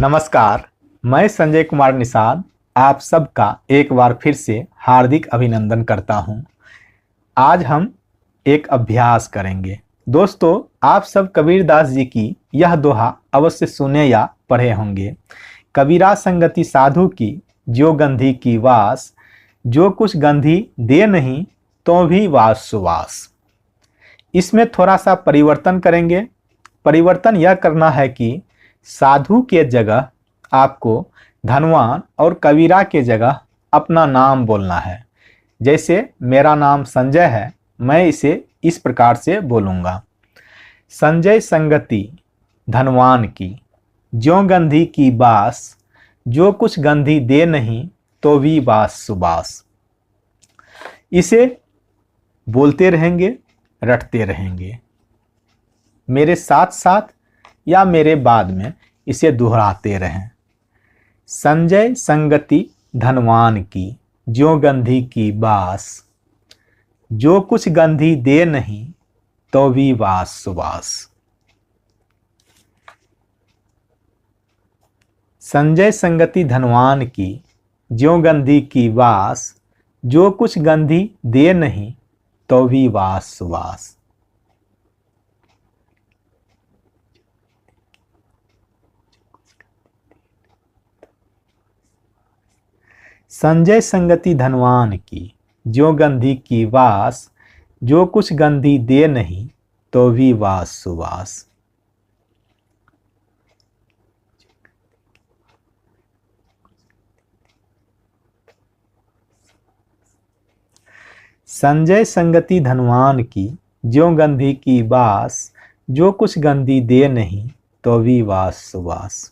नमस्कार। मैं संजय कुमार निषाद आप सबका एक बार फिर से हार्दिक अभिनंदन करता हूं। आज हम एक अभ्यास करेंगे। दोस्तों, आप सब कबीरदास जी की यह दोहा अवश्य सुने या पढ़े होंगे। कबीरा संगति साधु की जो गंधी की वास, जो कुछ गंधी दे नहीं तो भी वास सुवास। इसमें थोड़ा सा परिवर्तन करेंगे। परिवर्तन यह करना है कि साधु के जगह आपको धनवान और कबीरा के जगह अपना नाम बोलना है। जैसे मेरा नाम संजय है, मैं इसे इस प्रकार से बोलूँगा। संजय संगति धनवान की, ज्यों गंधी की बास, जो कुछ गंधी दे नहीं तो भी बास सुबास। इसे बोलते रहेंगे, रटते रहेंगे। मेरे साथ साथ या मेरे बाद में इसे दोहराते रहें। संजय संगति धनवान की, ज्यों गंधी की बास, जो कुछ गंधी दे नहीं तो भी वास सुवास। संजय संगति धनवान की, ज्यों गंधी की बास, जो कुछ गंधी दे नहीं तो भी वास सुवास। संजय संगति धनवान की, ज्यों गंधी की वास, जो कुछ गंधी दे नहीं तो भी वास सुवास। संजय संगति धनवान की, ज्यों गंधी की बास, जो कुछ गंधी दे नहीं तो भी वास सुवास।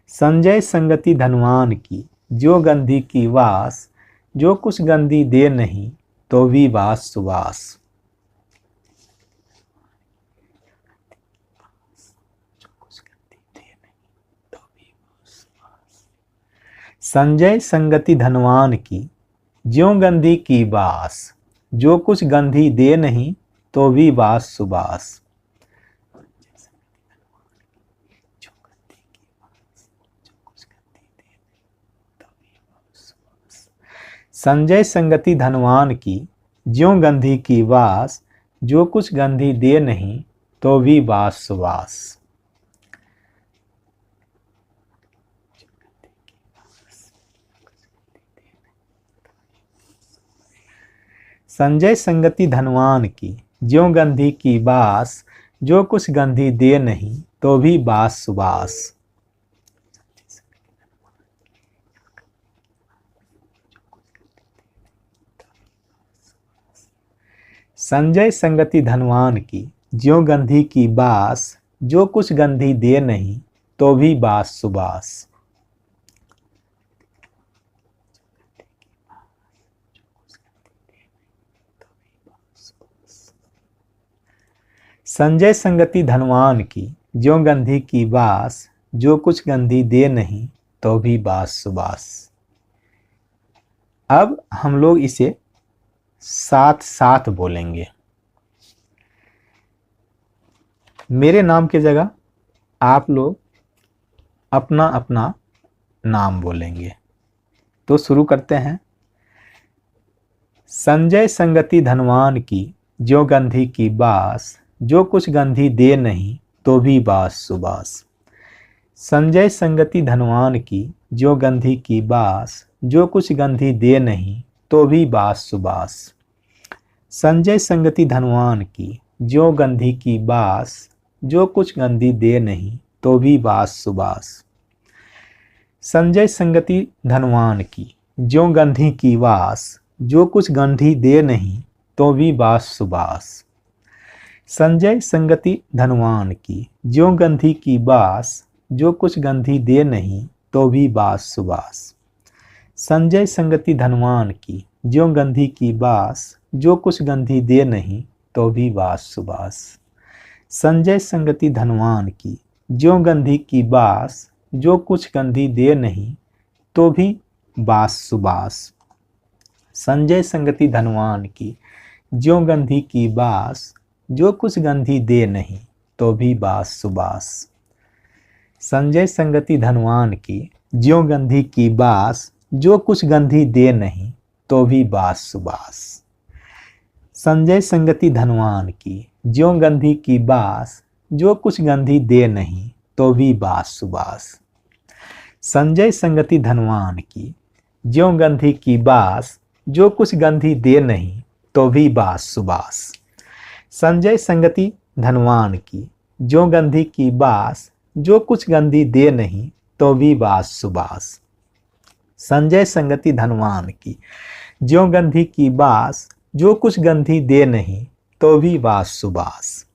संजय संगति धनवान की, जो गंधी की वास, जो कुछ गंधी दे नहीं तो भी वास सुवास। संजय संगति धनवान की, ज्यों गंधी की बास, जो कुछ गंधी दे नहीं तो भी वास सुबास। संजय संगति धनवान की, ज्यों गंधी की वास, जो कुछ गंधी दे नहीं तो भी वास सुवास। संजय संगति धनवान की, ज्यों गंधी की बास, जो कुछ गंधी दे नहीं तो भी वास सुवास। संजय संगति धनवान की, ज्यों गंधी की बास, जो कुछ गंधी दे नहीं तो भी वास सुबास। संजय संगति धनवान की, ज्यों गंधी की बास, जो कुछ गंधी दे नहीं तो भी वास सुबास। अब हम लोग इसे साथ साथ बोलेंगे। मेरे नाम की जगह आप लोग अपना अपना नाम बोलेंगे। तो शुरू करते हैं। संजय संगति धनवान की, ज्यों गंधी की बास, जो कुछ गंधी दे नहीं तो भी वास सुबास। संजय संगति धनवान की, ज्यों गंधी की बास, जो कुछ गंधी दे नहीं तो भी वास सुबास। संजय संगति धनवान की, ज्यों गंधी की बास, जो कुछ गंधी दे नहीं तो भी वास सुबास। संजय संगति धनवान की, ज्यों गंधी की वास, जो कुछ गंधी दे नहीं तो भी वास सुबास। संजय संगति धनवान की, ज्यों गंधी की बास, जो कुछ गंधी दे नहीं तो भी वास सुबास। संजय संगति धनवान की, ज्यों गंधी की बास, जो कुछ गंधी दे नहीं तो भी वास सुबास। संजय संगति धनवान की, ज्यों गंधी की बास, जो कुछ गंधी दे नहीं तो भी वास सुबास। संजय संगति धनवान की, ज्यों गंधी की बास, जो कुछ गंधी दे नहीं तो भी बास सुबास। संजय संगति धनवान की, ज्यों गंधी की बास, जो कुछ गंधी दे नहीं तो भी बास सुबास। संजय संगति धनवान की, ज्यों गंधी की बास, जो कुछ गंधी दे नहीं तो भी बास सुबास। संजय संगति धनवान की, ज्यों गंधी की बास, जो कुछ गंधी दे नहीं तो भी बास सुबास। संजय संगति धनवान की, ज्यों गंधी की बास, जो कुछ गंधी दे नहीं तो भी बास सुबास। संजय संगति धनवान की, ज्यों गंधी की बास, जो कुछ गंधी दे नहीं तो भी बास सुबास।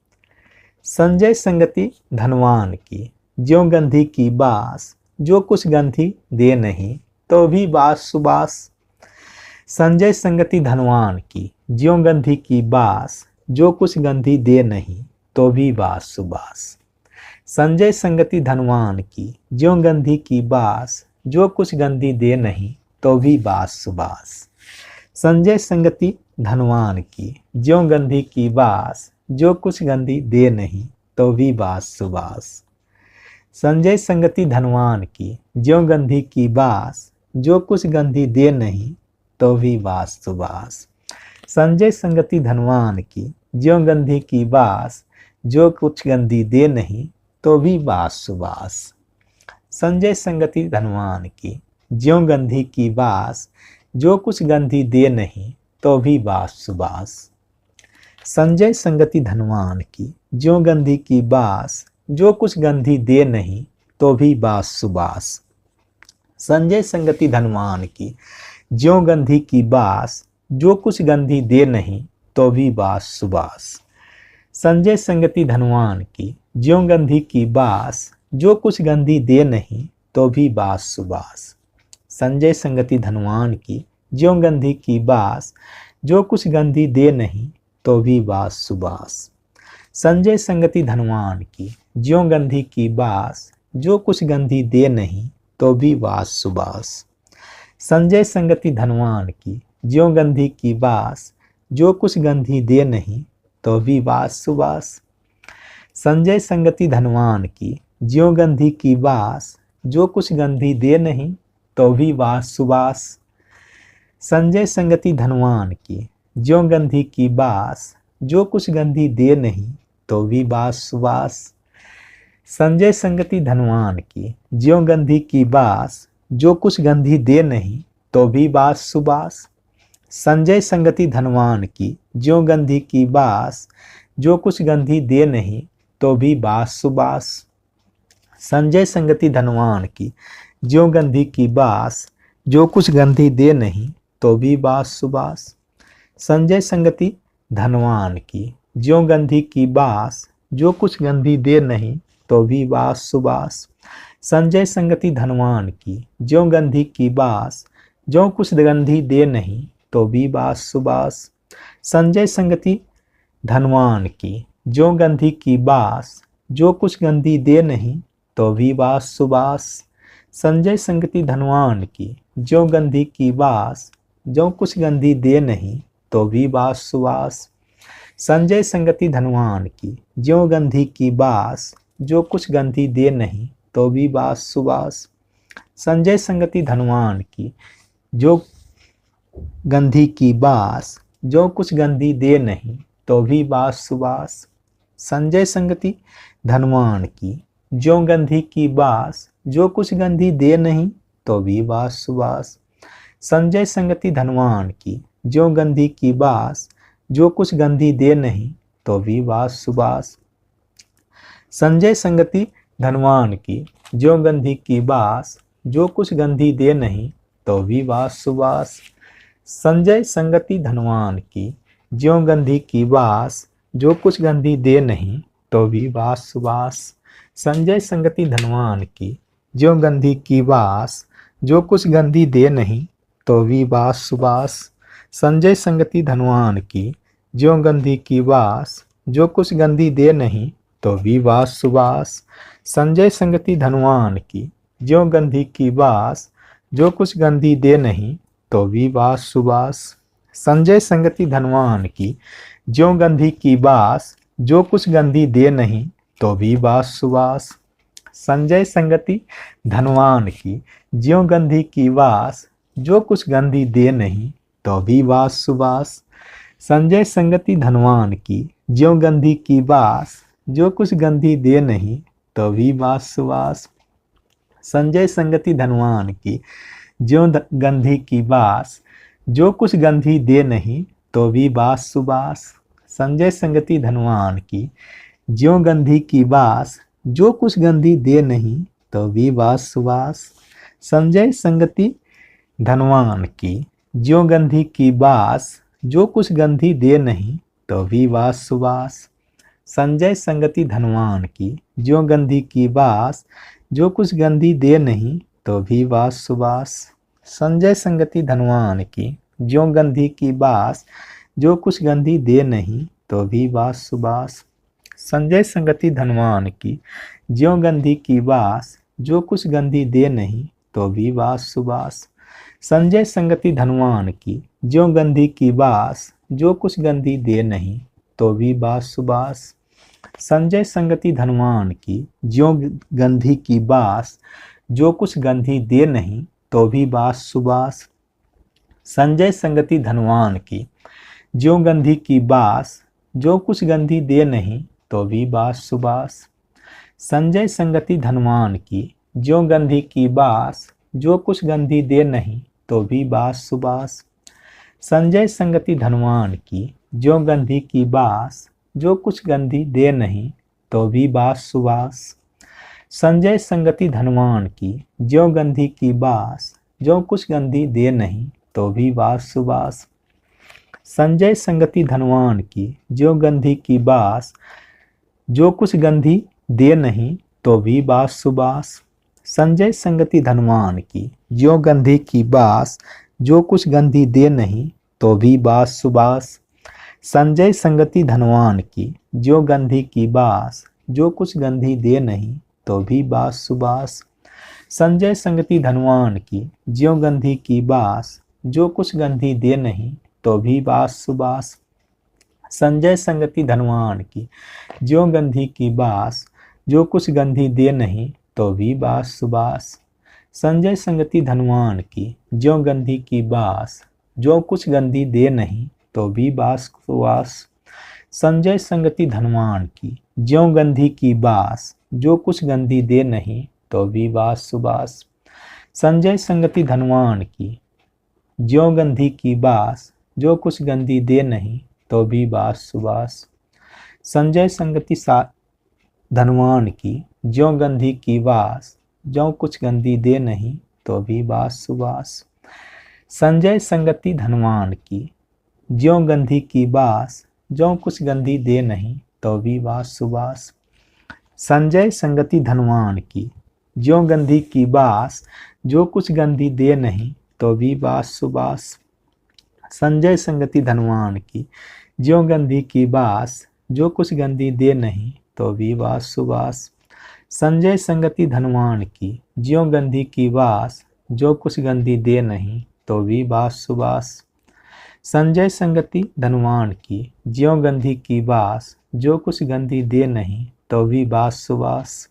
संजय संगति धनवान की, ज्यों गंधी की बास, जो कुछ गंधी दे नहीं तो भी बास सुबास। संजय संगति धनवान की, ज्यों गंधी की बास, जो कुछ गंधी दे नहीं तो भी बास सुबास। संजय संगति धनवान की, ज्यों गंधी की बास, जो कुछ गंधी दे नहीं तो भी बास सुबास। संजय संगति धनवान की, ज्यों गंधी की बास, जो कुछ गंधी दे नहीं तो भी बास सुबास। संजय संगति धनवान की, ज्यों गंधी की बास, जो कुछ गंधी दे नहीं तो भी बास सुबास। संजय संगति धनवान की, ज्यों गंधी की बास, जो कुछ गंधी दे नहीं तो भी बास सुबास। संजय संगति धनवान की, ज्यों गंधी की बास, जो कुछ गंधी दे नहीं तो भी बास सुबास। संजय संगति धनवान की, ज्यों गंधी की बास, जो कुछ गंधी दे नहीं तो भी बास सुबास। संजय संगति धनवान की, ज्यों गंधी की बास, जो कुछ गंधी दे नहीं तो भी बास सुबास। संजय संगति धनवान की, ज्यों गंधी की बास, जो कुछ गंधी दे नहीं तो भी बास सुबास। संजय संगति धनवान की, ज्यों गंधी की बास, जो कुछ गंधी दे नहीं तो भी बास सुबास। संजय संगति धनवान की, ज्यों गंधी की बास, जो कुछ गंधी दे नहीं तो भी बास सुबास। संजय संगति धनवान की, ज्यों गंधी की बास, जो कुछ गंधी दे नहीं तो भी बास सुबास। संजय संगति धनवान की, ज्यों गंधी की बास, जो कुछ गंधी दे नहीं तो भी बास सुबास। संजय संगति धनवान की, ज्यों गंधी की बास, जो कुछ गंधी दे नहीं तो भी बास सुबास। संजय संगति धनवान की, ज्यों गंधी की बास, जो कुछ गंधी दे नहीं तो भी बास सुबास। संजय संगति धनवान की, ज्यों गंधी की बास, जो कुछ गंधी दे नहीं तो भी बास सुबास। संजय संगति धनवान की, ज्यों गंधी की बास, जो कुछ गंधी दे नहीं तो भी बास सुबास। संजय संगति धनवान की, ज्यों गंधी की बास, जो कुछ गंधी दे नहीं तो भी बास सुबास। संजय संगति धनवान की, ज्यों गंधी की बास, जो कुछ गंधी दे नहीं तो भी बास सुबास। संजय संगति धनवान की, ज्यों गंधी की बास, जो कुछ गंधी दे नहीं तो भी बास सुबास। संजय संगति धनवान की, ज्यों गंधी की बास, जो कुछ गंधी दे नहीं तो भी बास सुबास। संजय संगति धनवान की, ज्यों गंधी की बास, जो कुछ गंधी दे नहीं तो भी बास सुबास। संजय संगति धनवान की, जो गंधी की बास, जो कुछ गंधी दे नहीं तो भी बास सुबास। संजय संगति धनवान की, ज्यों गंधी की बास, जो कुछ गंधी दे नहीं तो भी बास सुबास। संजय संगति धनवान की, ज्यों गंधी की बास, जो कुछ गंधी दे नहीं तो भी बास सुबास। संजय संगति धनवान की, ज्यों गंधी की बास, जो कुछ गंधी दे नहीं तो भी बास सुबास। संजय संगति धनवान की, ज्यों गंधी की बास, जो कुछ गंधी दे नहीं तो भी बास सुबास। संजय संगति धनवान की, ज्यों गंधी की बास, जो कुछ गंधी दे नहीं तो भी बास सुबास। संजय संगति धनवान की, ज्यों गंधी की बास, जो कुछ गंधी दे नहीं तो भी बास सुबास। संजय संगति धनवान की, ज्यों गंधी की बास, जो कुछ गंधी दे नहीं तो भी बास सुबास। संजय संगति धनवान की, ज्यों गंधी की बास, जो कुछ गंधी दे नहीं तो भी बास सुबास। संजय संगति धनवान की, ज्यों गंधी की बास, जो कुछ गंधी दे नहीं तो भी बास सुबास। संजय संगति धनवान की, ज्यों गंधी की बास, जो कुछ गंधी दे नहीं तो भी बास सुबास। संजय संगति धनवान की, ज्यों गंधी की बास, जो कुछ गंधी दे नहीं तो भी बास सुबास। संजय संगति धनवान की, ज्यों गंधी की बास, जो कुछ गंधी दे नहीं तो भी बास सुबास। संजय संगति धनवान की, ज्यों गंधी की बास, जो कुछ गंधी दे नहीं तो भी बास सुबास। संजय संगति धनवान की, ज्यों गंधी की बास, जो कुछ गंधी दे नहीं तो भी बास सुबास। संजय संगति धनवान की, ज्यों गंधी की बास, जो कुछ गंधी दे नहीं तो भी बास सुबास। संजय संगति धनवान की, ज्यों गंधी की बास, जो कुछ गंधी दे नहीं तो भी बास सुबास। संजय संगति धनवान की, ज्यों गंधी की बास, जो कुछ गंधी दे नहीं तो भी बास सुबास। संजय संगति धनवान की, ज्यों गंधी की बास, जो कुछ गंधी दे नहीं तो भी बास सुबास। संजय संगति धनवान की, ज्यों गंधी की बास, जो कुछ गंधी दे नहीं तो भी बास सुबास। संजय संगति धनवान की, ज्यों गंधी की बास, जो कुछ गंधी दे नहीं तो भी बास सुबास। संजय संगति धनवान की, ज्यों गंधी की बास, जो कुछ गंधी दे नहीं तो भी बास सुबास। संजय संगति धनवान की, ज्यों गंधी की बास, जो कुछ गंधी दे नहीं तो भी बास सुबास। संजय संगति धनवान की, ज्यों गंधी की बास, जो कुछ गंधी दे नहीं तो भी बास सुबास। संजय संगति धनवान की, ज्यों गंधी की बास, जो कुछ गंधी दे नहीं तो भी बास सुबास। संजय संगति धनवान की, ज्यों गंधी की बास, जो कुछ गंधी दे नहीं तो भी बास सुबास। संजय संगति धनवान की, ज्यों गंधी की बास, जो कुछ गंधी दे नहीं तो भी बास सुबास। संजय संगति धनवान की, ज्यों गंधी की बास, जो कुछ गंधी दे नहीं तो भी बास सुबास। संजय संगति धनवान की, ज्यों गंधी की बास, जो कुछ गंधी दे नहीं तो भी बास सुबास। संजय संगति धनवान की, ज्यों गंधी की बास, जो कुछ गंधी दे नहीं तो भी बास सुबास। संजय संगति धनवान की, ज्यों गंधी की बास, जो कुछ गंधी दे नहीं तो भी बास सुबास। संजय संगति धनवान की, ज्यों गंधी की बास, जो कुछ गंधी दे नहीं तो भी बास सुबास। संजय संगति धनवान की, ज्यों गंधी की बास, जो कुछ गंधी दे नहीं तो भी बास सुबास। संजय संगति धनवान की, ज्यों गंधी की बास, जो कुछ गंधी दे नहीं तो भी बास सुबास। संजय संगति धनवान की, ज्यों गंधी की बास, जो कुछ गंधी दे नहीं तो भी बास सुबास। संजय संगति धनवान की, ज्यों गंधी की बास, जो कुछ गंधी दे नहीं तो भी बास सुबास। संजय संगति धनवान की, ज्यों गंधी की बास, जो कुछ गंधी दे नहीं तो भी बास सुबास।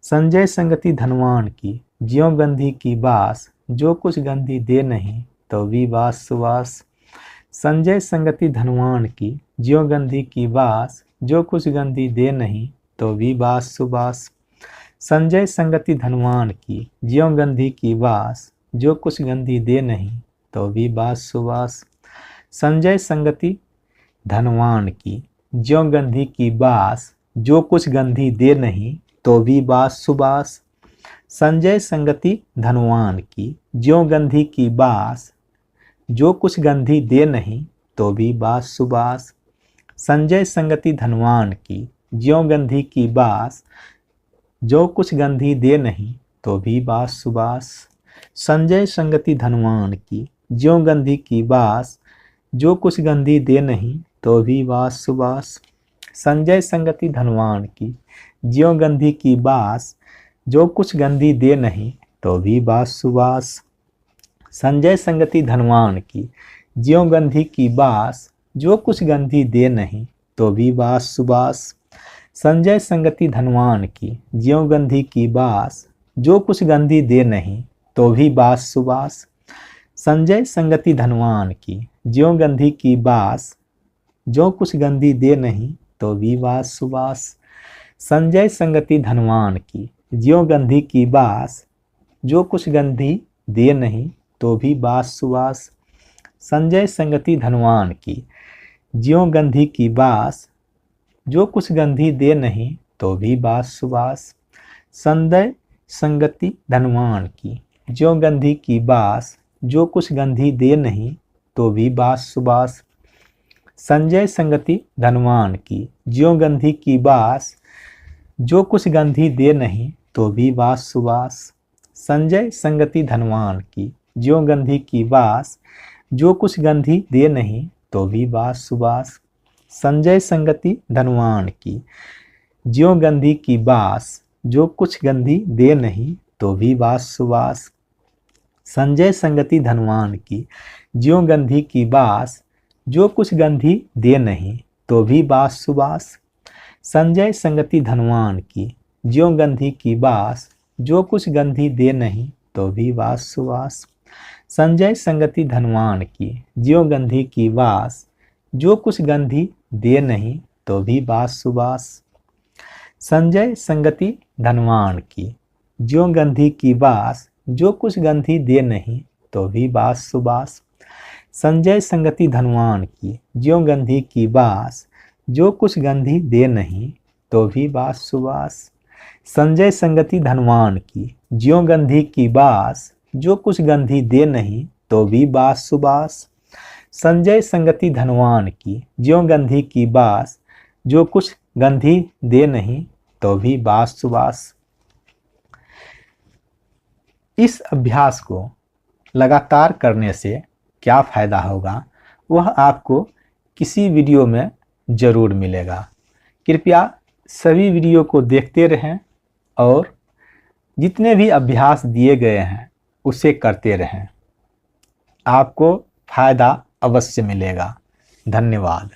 संजय संगति धनवान की, ज्यों गंधी की बास, जो कुछ गंधी दे नहीं तो भी बास सुबास। संजय संगति धनवान की, ज्यों गंधी की बास, जो कुछ गंधी दे नहीं तो भी बास सुबास। संजय संगति धनवान की, ज्यों गंधी की बास, जो कुछ गंधी दे नहीं तो भी बास सुबास। संजय संगति धनवान की, ज्यों गंधी की बास, जो कुछ गंधी दे नहीं तो भी बास सुबास। संजय संगति धनवान की, ज्यों गंधी की बास, जो कुछ गंधी दे नहीं तो भी बास सुबास। संजय संगति धनवान की, ज्यों गंधी की बास, जो कुछ गंधी दे नहीं तो भी बास सुबास। संजय संगति धनवान की, ज्यों गंधी की बास, जो कुछ गंधी दे नहीं तो भी बास सुबास। संजय संगति धनवान की, ज्यों गंधी की बास, जो कुछ गंधी दे नहीं तो भी बास सुबास। संजय संगति धनवान की, ज्यों गंधी की बास, जो कुछ गंधी दे नहीं तो भी बास सुबास। संजय संगति धनवान की, ज्यों गंधी की बास, जो कुछ गंधी दे नहीं तो भी बास सुबास। संजय संगति धनवान की, ज्यों गंधी की बास, जो कुछ गंधी दे नहीं तो भी बास सुबास। संजय संगति धनवान की, ज्यों गंधी की बास, जो कुछ गंधी दे नहीं तो भी बास सुबास। संजय संगति धनवान की, ज्यों गंधी की बास, जो कुछ गंधी दे नहीं तो भी बास सुबास। संजय संगति धनवान की, ज्यों गंधी की बास, जो कुछ गंधी दे नहीं तो भी बास सुबास। संजय संगति धनवान की, ज्यों गंधी की बास, जो कुछ गंधी दे नहीं तो भी बास सुबास। संजय संगति धनवान की, ज्यों गंधी की बास, जो कुछ गंधी दे नहीं तो भी बास सुबास। संजय संगति धनवान की, ज्यों गंधी की बास, जो कुछ गंधी दे नहीं तो भी बास सुबास। संजय संगति धनवान की, ज्यों गंधी की बास, जो कुछ गंधी दे नहीं तो भी बास सुबास। संजय संगति धनवान की, ज्यों गंधी की बास, जो कुछ गंधी दे नहीं तो भी बास सुबास। संजय संगति धनवान की, ज्यों गंधी की बास, जो कुछ गंधी दे नहीं तो भी बास सुबास। संजय संगति धनवान की, ज्यों गंधी की बास, जो कुछ गंधी दे नहीं तो भी बास सुबास। संजय संगति धनवान की, ज्यों गंधी की बास, जो कुछ गंधी दे नहीं तो भी बास सुबास। संजय संगति धनवान की, ज्यों गंधी की बास, जो कुछ गंधी दे नहीं तो भी बास सुबास। संजय संगति धनवान की, ज्यों गंधी की बास, जो कुछ गंधी दे नहीं तो भी बास सुबास। इस अभ्यास को लगातार करने से क्या फ़ायदा होगा वह आपको किसी वीडियो में ज़रूर मिलेगा। कृपया सभी वीडियो को देखते रहें और जितने भी अभ्यास दिए गए हैं उसे करते रहें। आपको फ़ायदा अवश्य मिलेगा। धन्यवाद।